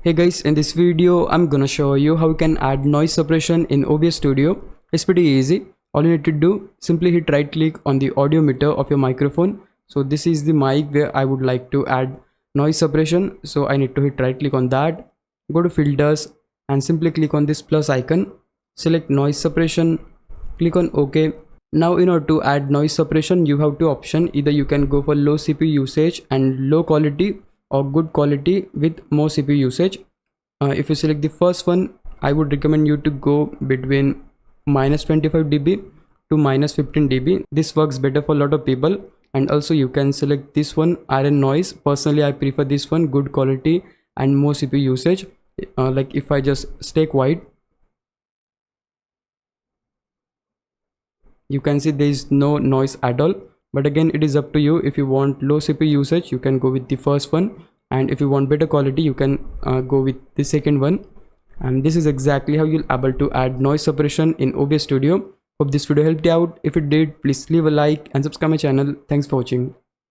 Hey guys, in this video I'm gonna show you how you can add noise suppression in OBS Studio. It's pretty easy. All you need to do, simply hit right click on the audio meter of your microphone. So this is the mic where I would like to add noise suppression. So I need to hit right click on that, go to filters and simply click on this plus icon, select noise suppression, click on OK. Now in order to add noise suppression, you have two options. Either you can go for low CPU usage and low quality, or good quality with more CPU usage. If you select the first one, I would recommend you to go between -25 dB to -15 dB. This works better for a lot of people. And also you can select this one, iron noise. Personally I prefer this one, good quality and more CPU usage. Like if I just stay quiet, you can see there is no noise at all. But again, it is up to you. If you want low CPU usage, you can go with the first one, and if you want better quality, you can go with the second one. And this is exactly how you'll able to add noise suppression in OBS Studio. Hope this video helped you out. If it did, please leave a like and subscribe my channel. Thanks for watching.